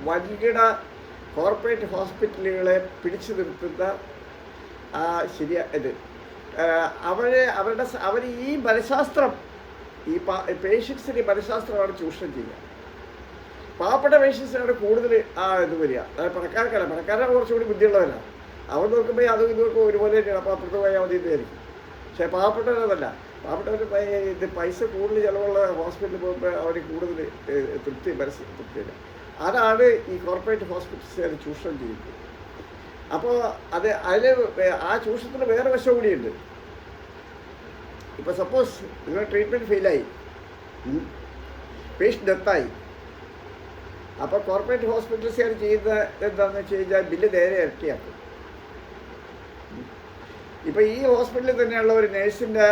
വൻകിട കോർപ്പറേറ്റ് ഹോസ്പിറ്റലുകളെ പിടിച്ചു നിർത്തുന്ന അവർ ഈ മനഃശാസ്ത്രം ഈ പേഷ്യൻസിൻ്റെ മനഃശാസ്ത്രമാണ് ചൂഷണം ചെയ്യുക. പാവപ്പെട്ട പേഷ്യൻസിനാണ് കൂടുതൽ ഇത് വരിക. അതായത് പണക്കാരാണ് കുറച്ചുകൂടി ബുദ്ധിയുള്ളവരാണ്. അവർ നോക്കുമ്പോൾ അതും ഇതൊക്കെ ഒരുപോലെ തന്നെയാണ്. അപ്പോൾ അപ്പുറത്ത് പോയാൽ മതി എന്നായിരിക്കും. പക്ഷേ പാവപ്പെട്ടവരതല്ല. പാവപ്പെട്ടവർ ഇത് പൈസ കൂടുതൽ ചിലവുള്ള ഹോസ്പിറ്റലിൽ പോകുമ്പോൾ അവർ കൂടുതൽ തൃപ്തിയില്ല. അതാണ് ഈ കോർപ്പറേറ്റ് ഹോസ്പിറ്റൽസുകാർ ചൂഷണം ചെയ്യുന്നത്. അപ്പോൾ ആ ചൂഷണത്തിന് വേറെ വശം കൂടിയുണ്ട്. ഇപ്പോൾ സപ്പോസ് നിങ്ങൾ ട്രീറ്റ്മെൻറ്റ് ഫെയിലായി, പേഷ്യൻ്റ് ഡെത്തായി, അപ്പോൾ കോർപ്പറേറ്റ് ഹോസ്പിറ്റൽസുകാർ ചെയ്യുന്ന എന്താണെന്ന് വെച്ച് കഴിഞ്ഞാൽ ബില്ല് നേരെ ഇരട്ടിയാക്കും. ഇപ്പോൾ ഈ ഹോസ്പിറ്റലിൽ തന്നെയുള്ള ഒരു നേഴ്സിൻ്റെ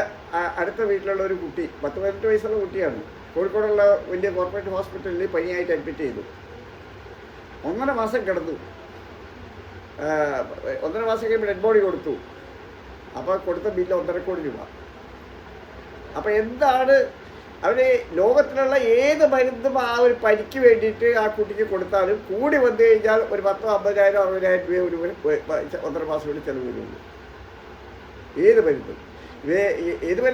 അടുത്ത വീട്ടിലുള്ള ഒരു കുട്ടി, 10-18 വയസ്സുള്ള കുട്ടിയാണ്, കോഴിക്കോടുള്ള വലിയ കോർപ്പറേറ്റ് ഹോസ്പിറ്റലിൽ പനിയായിട്ട് അഡ്മിറ്റ് ചെയ്തു. 1.5 മാസം കിടന്നു. 1.5 മാസം കഴിയുമ്പോൾ ഡെഡ് ബോഡി കൊടുത്തു. അപ്പോൾ കൊടുത്ത ബില്ല് 1.5 കോടി രൂപ. അപ്പോൾ എന്താണ് അവർ ലോകത്തിലുള്ള ഏത് മരുന്നും ആ ഒരു പനിക്ക് വേണ്ടിയിട്ട് ആ കുട്ടിക്ക് കൊടുത്താലും കൂടി വന്നു കഴിഞ്ഞാൽ ഒരു 10,000, 50,000, 60,000 രൂപ 1.5 മാസം കൊണ്ട് ചിലവ് വരുള്ളൂ. ഏത് മരുന്നും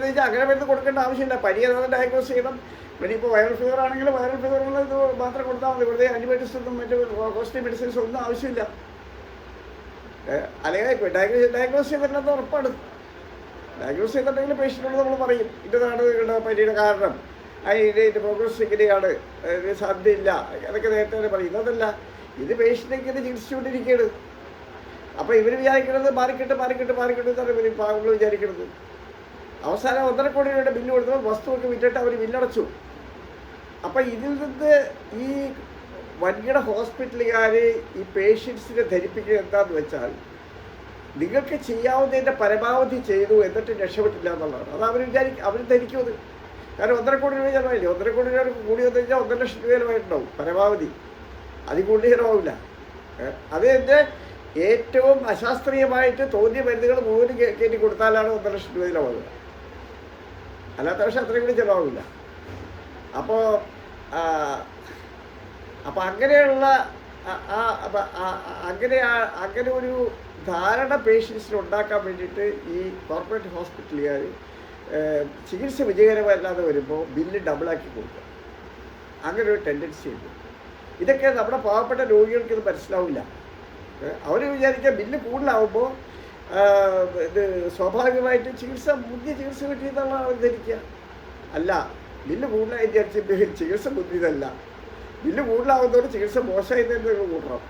വെച്ചാൽ അങ്ങനെ മരുന്ന് കൊടുക്കേണ്ട ആവശ്യമില്ല. പനി ഏതാണെന്ന് ഡയഗ്നോസ് ചെയ്യണം. പിന്നെ ഇപ്പോൾ വൈറൽ ഫീവർ ആണെങ്കിൽ വൈറൽ ഫീവറുള്ള ഇത് മാത്രം കൊടുത്താൽ മതി. വെറുതെ ആൻറ്റിബയോട്ടിക്സ് ഒന്നും മറ്റു കോസ്റ്റ്ലി മെഡിസിൻസ് ഒന്നും ആവശ്യമില്ല. അല്ലെങ്കിൽ ഡയഗ്നോസ് ചെയ്തിട്ടില്ലെന്ന് ഉറപ്പാണ്. ഡയഗ്നോസ് ചെയ്തിട്ടുണ്ടെങ്കിൽ പേഷ്യൻറ്റിനോട് നമ്മൾ പറയും ഇന്നതാണ് നിങ്ങളുടെ പനിയുടെ കാരണം, ഇതിൻ്റെ പ്രോഗ്രസ് ഇങ്ങനെയാണ്, സാധ്യതയില്ല, അതൊക്കെ നേരത്തെ തന്നെ പറയും. അതല്ല, ഇത് പേഷ്യൻ്റ് ഇങ്ങനെ ചികിത്സിച്ചുകൊണ്ടിരിക്കുകയാണ്. അപ്പോൾ ഇവർ വിചാരിക്കുന്നത് മാറിക്കിട്ട് എന്നാണ് ഇവർ പാവങ്ങൾ വിചാരിക്കുന്നത്. അവസാനം 1.5 കോടി രൂപയുടെ ബില്ല് കൊടുത്തപ്പോൾ വസ്തുവൊക്കെ വിറ്റിട്ട് അവർ ബില്ലടച്ചു. അപ്പം ഇതിൽ നിന്ന് ഈ വൻകിട ഹോസ്പിറ്റലുകാർ ഈ പേഷ്യൻസിനെ ധരിപ്പിക്കുന്നത് എന്താണെന്ന് വെച്ചാൽ നിങ്ങൾക്ക് ചെയ്യാവുന്നതിൻ്റെ പരമാവധി ചെയ്തു എന്നിട്ട് രക്ഷപ്പെട്ടില്ല എന്നുള്ളതാണ്. അത് അവർ ധരിക്കുന്നത്. കാരണം 1.5 കോടി രൂപ ചിലവായില്ലേ. 1.5 കോടി രൂപ കൂടി വന്നു കഴിഞ്ഞാൽ 1.5 ലക്ഷം രൂപ ചിലവായിട്ടുണ്ടാവും പരമാവധി. അതിൽ കൂടുതൽ ചിലവാവില്ല. അത് എൻ്റെ ഏറ്റവും അശാസ്ത്രീയമായിട്ട് തോന്നിയ മരുന്നുകൾ മുഴുവൻ കയറ്റി കൊടുത്താലാണ് 1.5 ലക്ഷം രൂപ ചിലവാകുക. അല്ലാത്ത പക്ഷേ അത്രയും കൂടി ചിലവാകില്ല. അപ്പോൾ അങ്ങനെയുള്ള അങ്ങനെ ഒരു ധാരണ പേഷ്യൻസിന് ഉണ്ടാക്കാൻ വേണ്ടിയിട്ട് ഈ കോർപ്പറേറ്റ് ഹോസ്പിറ്റലുകാർ ചികിത്സ വിജയകരമല്ലാതെ വരുമ്പോൾ ബില്ല് ഡബിളാക്കി കൊടുക്കുക. അങ്ങനെ ഒരു ടെൻഡൻസി ഉണ്ട്. ഇതൊക്കെ നമ്മുടെ പാവപ്പെട്ട രോഗികൾക്ക് ഇത് മനസ്സിലാവില്ല. അവർ വിചാരിക്കുക ബില്ല് കൂടുതലാവുമ്പോൾ ഇത് സ്വാഭാവികമായിട്ട് പുതിയ ചികിത്സ കിട്ടിയെന്നുള്ള അവർ ധരിക്കുക. അല്ല, ബില്ല് കൂടുതലായി വിചാരിച്ചിട്ട് ചികിത്സ പുതിയതല്ല. ബില്ല് കൂടുതലാവുന്നതോടെ ചികിത്സ മോശമായി തന്നെ നിങ്ങൾ കൂട്ടണം.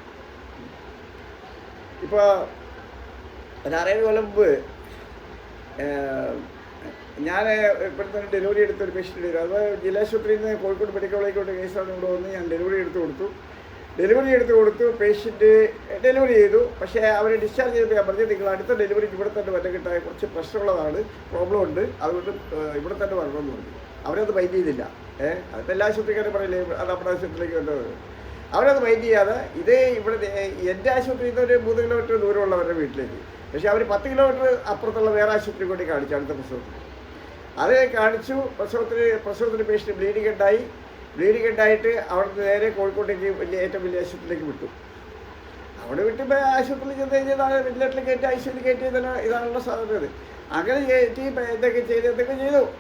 ഇപ്പോൾ ഒരു 6-7 കൊല്ലം മുമ്പ് ഞാൻ ഇപ്പോഴത്തെ ഡെലിവറി എടുത്തൊരു പേഷ്യൻ്റ് വരും. അത് ജില്ലാശുപത്രിയിൽ നിന്ന് കോഴിക്കോട് മെഡിക്കൽ കോളേജിലോട്ട് കേസാണ് ഇവിടെ വന്ന് ഞാൻ ഡെലിവറി എടുത്ത് കൊടുത്തു. പേഷ്യൻറ്റ് ഡെലിവറി ചെയ്തു. പക്ഷേ അവർ ഡിസ്ചാർജ് ചെയ്തപ്പോൾ ഞാൻ പറഞ്ഞു നിങ്ങൾ അടുത്ത ഡെലിവറിക്ക് ഇവിടെ തന്നെ വല്ല കിട്ടാൻ കുറച്ച് പ്രശ്നമുള്ളതാണ്, പ്രോബ്ലം ഉണ്ട്, അതുകൊണ്ട് ഇവിടെ തന്നെ വരണമെന്ന് പറഞ്ഞു. അവരത് മൈൻഡ് ചെയ്തില്ല. അതിപ്പോൾ എല്ലാ ആശുപത്രിക്കാരും പറയില്ലേ അത് നമ്മുടെ ആശുപത്രിയിലേക്ക് വന്നത്. അവരത് മൈൻഡ് ചെയ്യാതെ ഇവിടെ എൻ്റെ ആശുപത്രിയിൽ നിന്ന് ഒരു 3 കിലോമീറ്റർ ദൂരമുള്ളവരുടെ വീട്ടിലേക്ക്, പക്ഷേ അവർ 10 കിലോമീറ്റർ അപ്പുറത്തുള്ള വേറെ ആശുപത്രി കൂടി കാണിച്ചു. അടുത്ത പ്രസവത്തിന് അത് കാണിച്ചു. പ്രസവത്തിന് പേഷ്യൻ്റ് ബ്ലീഡിങ് ഉണ്ടായിട്ട് അവിടുന്ന് നേരെ കോഴിക്കോട്ടേക്ക് ഏറ്റവും വലിയ ആശുപത്രിയിലേക്ക് വിട്ടു. അവിടെ വിട്ടുമ്പോൾ ആശുപത്രിയിൽ ചെന്ന് കഴിഞ്ഞാൽ വെന്റിലേറ്ററിൽ കയറ്റി ഐസിയിൽ കയറ്റി ഇതാണുള്ള സാധ്യത. അങ്ങനെ കയറ്റി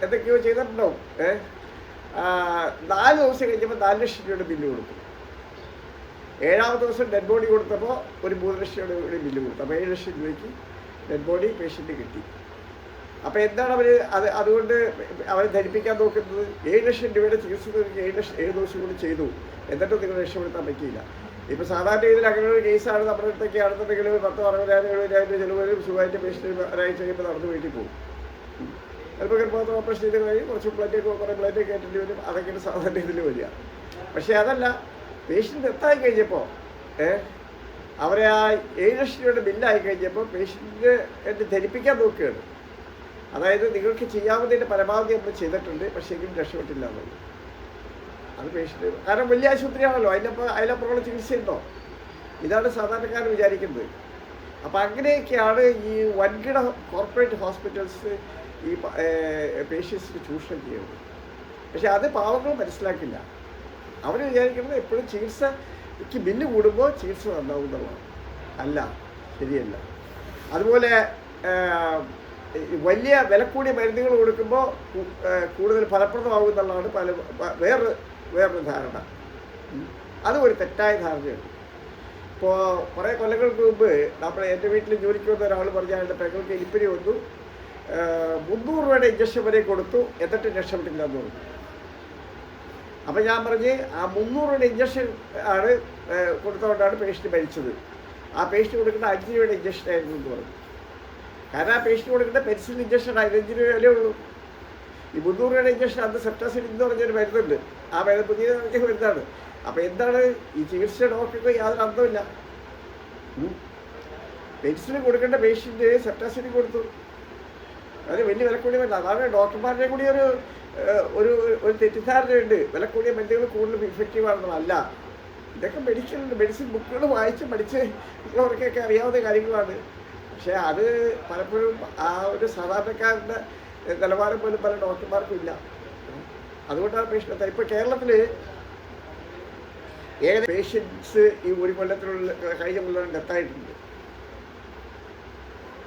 എന്തൊക്കെയോ ചെയ്തിട്ടുണ്ടാവും. 4 ദിവസം കഴിഞ്ഞപ്പോൾ 4 ലക്ഷം രൂപയുടെ ബില്ല് കൊടുത്തു. 7ാമത്തെ ദിവസം ഡെഡ് ബോഡി കൊടുത്തപ്പോൾ ഒരു 3 ലക്ഷം രൂപയുടെ ബില്ല് കൊടുത്തു. അപ്പോൾ 7 ലക്ഷം രൂപയ്ക്ക് ഡെഡ് ബോഡി പേഷ്യൻ്റ് കിട്ടി. അപ്പോൾ എന്താണ് അതുകൊണ്ട് അവർ ധരിപ്പിക്കാൻ നോക്കുന്നത്? 7 ലക്ഷം രൂപയുടെ ചികിത്സ 7 ദിവസം കൂടി ചെയ്തു, എന്നിട്ടും നിങ്ങൾ രക്ഷപ്പെടുത്താൻ പറ്റിയില്ല. ഇപ്പോൾ സാധാരണ ഇതിൽ അങ്ങനെ ഒരു കേസാണ് നമ്മുടെ അടുത്തേക്ക് ആണെന്നുണ്ടെങ്കിൽ 10,000, 60,000 രൂപ ചിലവ് സുഖമായിട്ട് പേഷ്യൻ്റ് ഒരാഴ്ച കഴിയുമ്പോൾ നടന്ന് വീട്ടിൽ പോകും. ചിലപ്പോൾ ഗർഭപാത്രം ഓപ്പറേഷൻ ചെയ്ത് കഴിഞ്ഞ് കുറേ പ്ലേറ്റ് കയറ്റേണ്ടി വരും. അതൊക്കെയാണ് സാധാരണ ഇതിൽ വരിക. പക്ഷേ അതല്ല, പേഷ്യൻ്റ് എത്തായി കഴിഞ്ഞപ്പോൾ അവരെ ആ 7 ലക്ഷം രൂപയുടെ ബില്ലായി കഴിഞ്ഞപ്പോൾ പേഷ്യൻ്റ് ധരിപ്പിക്കാൻ നോക്കുകയാണ്. അതായത് നിങ്ങൾക്ക് ചെയ്യാവുന്നതിൻ്റെ പരമാവധി നമ്മൾ ചെയ്തിട്ടുണ്ട്, പക്ഷേ എങ്കിലും രക്ഷപ്പെട്ടില്ല എന്നുള്ളത്. അത് പേഷ്യൻ്റ് കാരണം വലിയ ആശുപത്രിയാണല്ലോ, അതിലപ്പുറമുള്ള ചികിത്സയുണ്ടോ? ഇതാണ് സാധാരണക്കാരൻ വിചാരിക്കുന്നത്. അപ്പം അങ്ങനെയൊക്കെയാണ് ഈ വൻകിട കോർപ്പറേറ്റ് ഹോസ്പിറ്റൽസ് ഈ പേഷ്യൻസിന് ചൂഷണം ചെയ്യുന്നത്. പക്ഷെ അത് പാവങ്ങൾ മനസ്സിലാക്കില്ല. അവർ വിചാരിക്കുന്നത് എപ്പോഴും ചികിത്സയ്ക്ക് ബില്ല് കൂടുമ്പോൾ ചികിത്സ നന്നാവും എന്നുള്ളതാണ്. അല്ല, ശരിയല്ല. അതുപോലെ വലിയ വിലക്കൂടിയ മരുന്നുകൾ കൊടുക്കുമ്പോൾ കൂടുതൽ ഫലപ്രദമാകും എന്നുള്ളതാണ് വേറൊരു ധാരണ. അതും ഒരു തെറ്റായ ധാരണയാണ്. ഇപ്പോൾ കുറേ കൊല്ലങ്ങൾക്ക് മുമ്പ് എൻ്റെ വീട്ടിൽ ജോലിക്ക് വന്ന ഒരാൾ പറഞ്ഞ അയാളുടെ പെങ്ങൾക്ക് എലിപ്പനി വന്നു, 300 രൂപയുടെ ഇഞ്ചക്ഷൻ വരെ കൊടുത്തു, എന്നിട്ട് രക്ഷപ്പെട്ടില്ല എന്ന് പറഞ്ഞു. അപ്പം ഞാൻ പറഞ്ഞ് ആ 300 രൂപയുടെ ഇഞ്ചക്ഷൻ ആണ് കൊടുത്തുകൊണ്ടാണ് പേഷ്യൻ്റ് മരിച്ചത്. ആ പേഷ്യൻ്റ് കൊടുക്കേണ്ട 5 രൂപയുടെ ഇഞ്ചക്ഷൻ ആയിരുന്നു എന്ന് പറഞ്ഞു. കാരണം ആ പേഷ്യൻ്റ് കൊടുക്കേണ്ട പെൻസിൽ ഇഞ്ചക്ഷൻ 5 രൂപയല്ലേ ഉള്ളൂ. ഈ 300 രൂപയുടെ ഇഞ്ചക്ഷൻ അന്ന് സെപ്റ്റാസിൻ എന്ന് പറഞ്ഞൊരു മരുന്നുണ്ട്. ആ മരുന്ന് പുതിയ മരുന്നാണ്. അപ്പോൾ എന്താണ് ഈ ചികിത്സ ഡോക്ടർക്ക് യാതൊരു അന്തമില്ല. പെൻസിൽ കൊടുക്കേണ്ട പേഷ്യൻ്റ് സെപ്റ്റാസിൻ കൊടുത്തു. അത് വലിയ വില കൂടിയ മരുന്ന്. അതാണ് ഡോക്ടർമാരുടെ കൂടി ഒരു തെറ്റിദ്ധാരണയുണ്ട്, വില കൂടിയ മരുന്നുകൾ കൂടുതൽ ഇഫക്റ്റീവ് ആണെന്നല്ല. ഇതൊക്കെ മെഡിസിൻ ബുക്കുകൾ വായിച്ച് പഠിച്ച് ഉള്ളവർക്കൊക്കെ അറിയാവുന്ന കാര്യങ്ങളാണ്. പക്ഷേ അത് പലപ്പോഴും ആ ഒരു സാധാരണക്കാരൻ്റെ നിലവാരം പോലും പല ഡോക്ടർമാർക്കും ഇല്ല. അതുകൊണ്ടാണ് പേഷ്യൻ്റ് ഇപ്പോൾ കേരളത്തിൽ ഏകദേശം പേഷ്യൻസ് ഈ ഒരു കൊല്ലത്തിലുള്ള കഴിഞ്ഞ കൊല്ലം ഡെത്തായിട്ടുണ്ട്.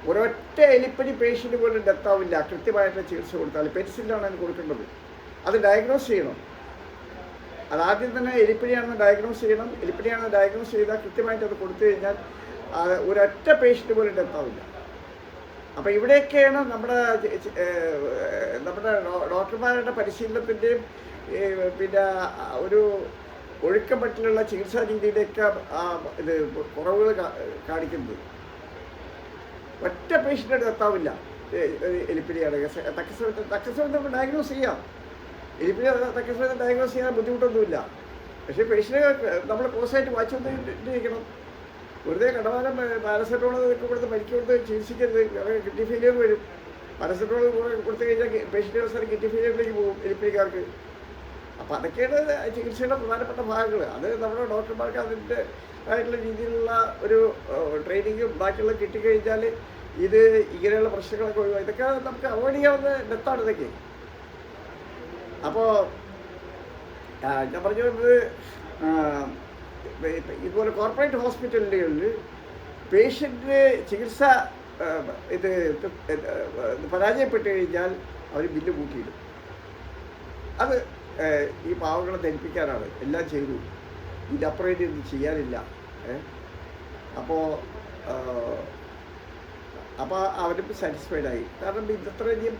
ഒരൊറ്റ എലിപ്പനി പേഷ്യൻ്റ് പോലും ഡെത്താവില്ല കൃത്യമായിട്ട് ചികിത്സ കൊടുത്താൽ. പെൻസിലാണ് അതിന് കൊടുക്കേണ്ടത്. അത് ഡയഗ്നോസ് ചെയ്യണം. അതാദ്യം തന്നെ എലിപ്പനിയാണെന്ന് ഡയഗ്നോസ് ചെയ്യണം. എലിപ്പനിയാണെന്ന് ഡയഗ്നോസ് ചെയ്താൽ കൃത്യമായിട്ട് അത് കൊടുത്തു കഴിഞ്ഞാൽ ഒരൊറ്റ പേഷ്യൻ്റ് പോലും ഡെത്താവില്ല. അപ്പോൾ ഇവിടെയൊക്കെയാണ് നമ്മുടെ ഡോക്ടർമാരുടെ പരിശീലനത്തിൻ്റെയും പിന്നെ ഒരു ഒഴുക്കമട്ടിലുള്ള ചികിത്സാ രീതിയിലേക്ക് ഇത് കുറവുകൾ കാണിക്കുന്നത്. ഒറ്റ പേഷ്യൻ്റ് ഡെത്താവില്ല എലിപ്പനിയാണ്. തക്കസമയത്ത് ഡയഗ്നോസ് ചെയ്യാം. എലിപ്പനി തക്കസമയത്ത് ഡയഗ്നോസ് ചെയ്യാൻ ബുദ്ധിമുട്ടൊന്നുമില്ല. പക്ഷേ പേഷ്യൻ്റ് നമ്മൾ ക്ലോസായിട്ട് വായിച്ചുകൊണ്ടിരിക്കണം. വെറുതെ കടവാരം പാരസെറ്റമോൾ കൊടുത്ത് മരിക്ക് കൊടുത്ത് ചികിത്സിക്കരുത്. കിഡ്നി ഫെയിലിയർ വരും. പാരസെറ്റമോൾ കൊടുത്തു കഴിഞ്ഞാൽ പേഷ്യൻ്റ് അവസാനം കിഡ്നി ഫെയിലിയറിലേക്ക് പോകും എലിപ്പനിക്കാർക്ക്. അപ്പോൾ അതൊക്കെയാണ് ചികിത്സയുടെ പ്രധാനപ്പെട്ട ഭാഗങ്ങൾ. അത് നമ്മുടെ ഡോക്ടർമാർക്ക് അതിൻ്റെ ആയിട്ടുള്ള രീതിയിലുള്ള ഒരു ട്രെയിനിങ്ങും ബാക്കിയുള്ള കിട്ടിക്കഴിഞ്ഞാൽ ഇത് ഇങ്ങനെയുള്ള പ്രശ്നങ്ങളൊക്കെ ഒഴിവായി. ഇതൊക്കെ നമുക്ക് അവോയ്ഡ് ചെയ്യാവുന്ന ഡെത്താണ് ഇതൊക്കെ. അപ്പോൾ ഞാൻ പറഞ്ഞു വരുന്നത് ഇതുപോലെ കോർപ്പറേറ്റ് ഹോസ്പിറ്റലുകളിൽ പേഷ്യൻ്റ് ചികിത്സ ഇത് പരാജയപ്പെട്ട് കഴിഞ്ഞാൽ അവർ ബില്ല് കൂട്ടിയിടും. അത് ഈ പാവങ്ങളെ ധരിപ്പിക്കാനാണ്. എല്ലാം ചെയ്തു, ഇതിനപ്പുറം ഇതൊന്നും ചെയ്യാനില്ല. അപ്പോൾ അവരും സാറ്റിസ്ഫൈഡായി. കാരണം ഇതത്രയധികം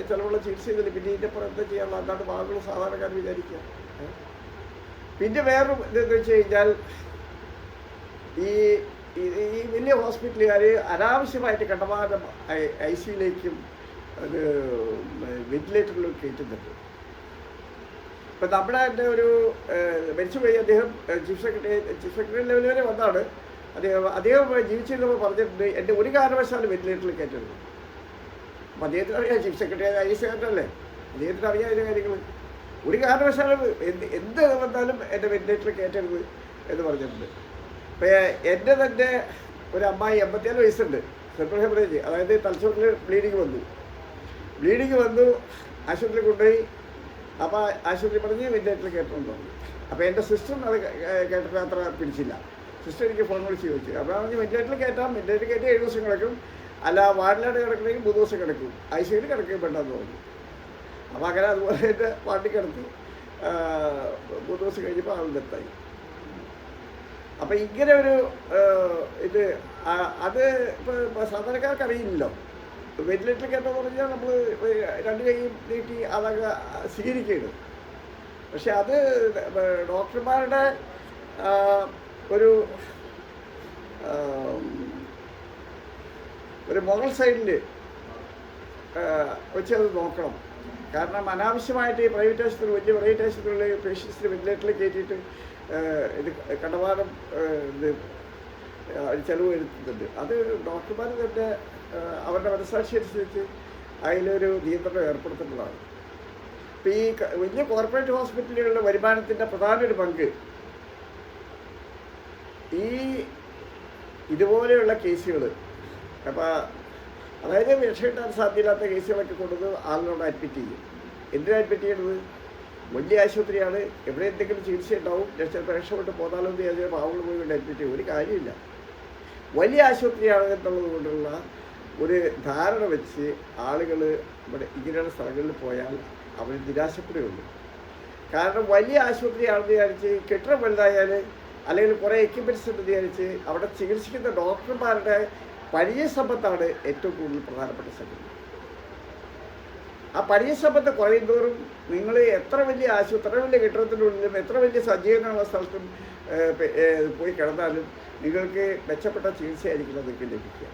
ചിലവുള്ള ചികിത്സ ചെയ്തില്ല, പിന്നെ ഇതിൻ്റെ അപ്പുറം എന്താ ചെയ്യാനുള്ള അല്ലാണ്ട് പാവങ്ങൾ സാധാരണക്കാർ വിചാരിക്കുക. പിന്നെ വേറൊരു ഇതെന്ന് വെച്ച് കഴിഞ്ഞാൽ ഈ വലിയ ഹോസ്പിറ്റലുകാർ അനാവശ്യമായിട്ട് കണ്ടമാനം ICUയിലേക്കും അത് വെന്റിലേറ്ററിലും കയറ്റുന്നുണ്ട്. ഇപ്പം നമ്മുടെ എൻ്റെ ഒരു മരിച്ചുപോയി അദ്ദേഹം ചീഫ് സെക്രട്ടറി ലെവൽ വരെ വന്നാണ്. അദ്ദേഹം ജീവിച്ചിരുന്നപ്പോൾ പറഞ്ഞിട്ടുണ്ട്, എൻ്റെ ഒരു കാരണവശാലും വെന്റിലേറ്ററിൽ കയറ്റരുത്. അപ്പം അദ്ദേഹത്തിന് അറിയാം, ചീഫ് സെക്രട്ടറി IAS കാരനല്ലേ, അദ്ദേഹത്തിന് അറിയാം അതിൻ്റെ കാര്യങ്ങൾ. ഒരു കാരണവശാലും എന്ത് വന്നാലും എൻ്റെ വെന്റിലേറ്ററിൽ കയറ്റരുത് എന്ന് പറഞ്ഞിട്ടുണ്ട്. ഇപ്പം എൻ്റെ തന്നെ ഒരു അമ്മായി 84 വയസ്സുണ്ട്, സെൻട്രൽ ഹെമറേജ്, അതായത് തലച്ചോറിൽ ബ്ലീഡിങ് വന്നു ആശുപത്രിയിൽ കൊണ്ടുപോയി. അപ്പോൾ ആശുപത്രി പറഞ്ഞ് വെന്റിലേറ്ററിൽ കയറ്റണമെന്ന് പറഞ്ഞു. അപ്പോൾ എൻ്റെ സിസ്റ്ററും അത് കേട്ടപ്പോൾ അത്ര പിടിച്ചില്ല. സിസ്റ്റർ എനിക്ക് ഫോൺ വിളിച്ച് ചോദിച്ചു. അപ്പോൾ പറഞ്ഞ് വെന്റിലേറ്ററിൽ കയറ്റാം, വെന്റിലേറ്ററിൽ കയറ്റി 7 ദിവസം കിടക്കും, അല്ല വാർഡിലായിട്ട് കിടക്കണമെങ്കിൽ 3 ദിവസം കിടക്കും, ICUയിൽ കിടക്കുകയും വേണ്ടെന്ന് പറഞ്ഞു. അപ്പോൾ അങ്ങനെ അതുപോലെ എൻ്റെ വാർഡിൽ കിടത്തി 3 ദിവസം കഴിഞ്ഞപ്പോൾ ആൾ ഡെത്തായി. അപ്പോൾ ഇങ്ങനെ ഒരു ഇത് അത് ഇപ്പോൾ സാധാരണക്കാർക്ക് അറിയില്ലല്ലോ. വെന്റിലേറ്ററിൽ കയറ്റമെന്ന് പറഞ്ഞാൽ നമ്മൾ 2 കൈയും നീട്ടി അതൊക്കെ സ്വീകരിക്കുകയാണ്. പക്ഷെ അത് ഡോക്ടർമാരുടെ ഒരു മുകൾ സൈഡിൽ വെച്ച് അത് നോക്കണം. കാരണം അനാവശ്യമായിട്ട് ഈ പ്രൈവറ്റ് ആശുപത്രി, വലിയ പ്രൈവറ്റ് ആശുപത്രികളിൽ പേഷ്യൻസിന് വെന്റിലേറ്ററിൽ കയറ്റിയിട്ട് ഇത് കണ്ടമാനം ഇത് ചെലവ് വരുത്തുന്നുണ്ട്. അത് ഡോക്ടർമാർ തന്നെ അവരുടെ മനസ്സാക്ഷി അനുസരിച്ച് അതിലൊരു നിയന്ത്രണം ഏർപ്പെടുത്തേണ്ടതാണ്. ഇപ്പം ഈ വലിയ കോർപ്പറേറ്റ് ഹോസ്പിറ്റലുകളുടെ വരുമാനത്തിൻ്റെ പ്രധാന ഒരു പങ്ക് ഇതുപോലെയുള്ള കേസുകൾ, അപ്പോൾ അതായത് രക്ഷ കിട്ടാൻ സാധ്യമില്ലാത്ത കേസുകളൊക്കെ കൊണ്ടുവന്ന് ആളിനോട് അഡ്മിറ്റ് ചെയ്യും. എന്തിനാണ് അഡ്മിറ്റ് ചെയ്യുന്നത്? വലിയ ആശുപത്രിയാണ്, എവിടെ എന്തെങ്കിലും ചികിത്സ ഉണ്ടാവും, ചിലപ്പോൾ രക്ഷപ്പെട്ട് പോന്നാലോ എന്ന് വിചാരിച്ചാൽ പാവങ്ങൾ പോയി കൊണ്ട് അഡ്മിറ്റ് ചെയ്യും. ഒരു കാര്യമില്ല. വലിയ ആശുപത്രിയാണ് എന്നുള്ളത് കൊണ്ടുള്ള ഒരു ധാരണ വെച്ച് ആളുകൾ ഇവിടെ ഇങ്ങനെയുള്ള സ്ഥലങ്ങളിൽ പോയാൽ അവർ നിരാശപ്പെടുകയുള്ളൂ. കാരണം വലിയ ആശുപത്രിയാണെന്ന് വിചാരിച്ച് കെട്ടിടം വലുതായാൽ അല്ലെങ്കിൽ കുറേ എക്യുപ്മെൻറ്റ്സ് എന്ന് വിചാരിച്ച് അവിടെ ചികിത്സിക്കുന്ന ഡോക്ടർമാരുടെ പരിചയസമ്പത്താണ് ഏറ്റവും കൂടുതൽ പ്രധാനപ്പെട്ട സംഗതി. ആ പരിചയസമ്പത്ത് കുറയുന്തോറും നിങ്ങൾ എത്ര വലിയ ആശുപത്രി, എത്ര വലിയ കെട്ടിടത്തിനുള്ളിലും എത്ര വലിയ സജ്ജീകരണമുള്ള സ്ഥലത്തും പോയി കിടന്നാലും നിങ്ങൾക്ക് മെച്ചപ്പെട്ട ചികിത്സയായിരിക്കില്ല നിങ്ങൾക്ക് ലഭിക്കുക.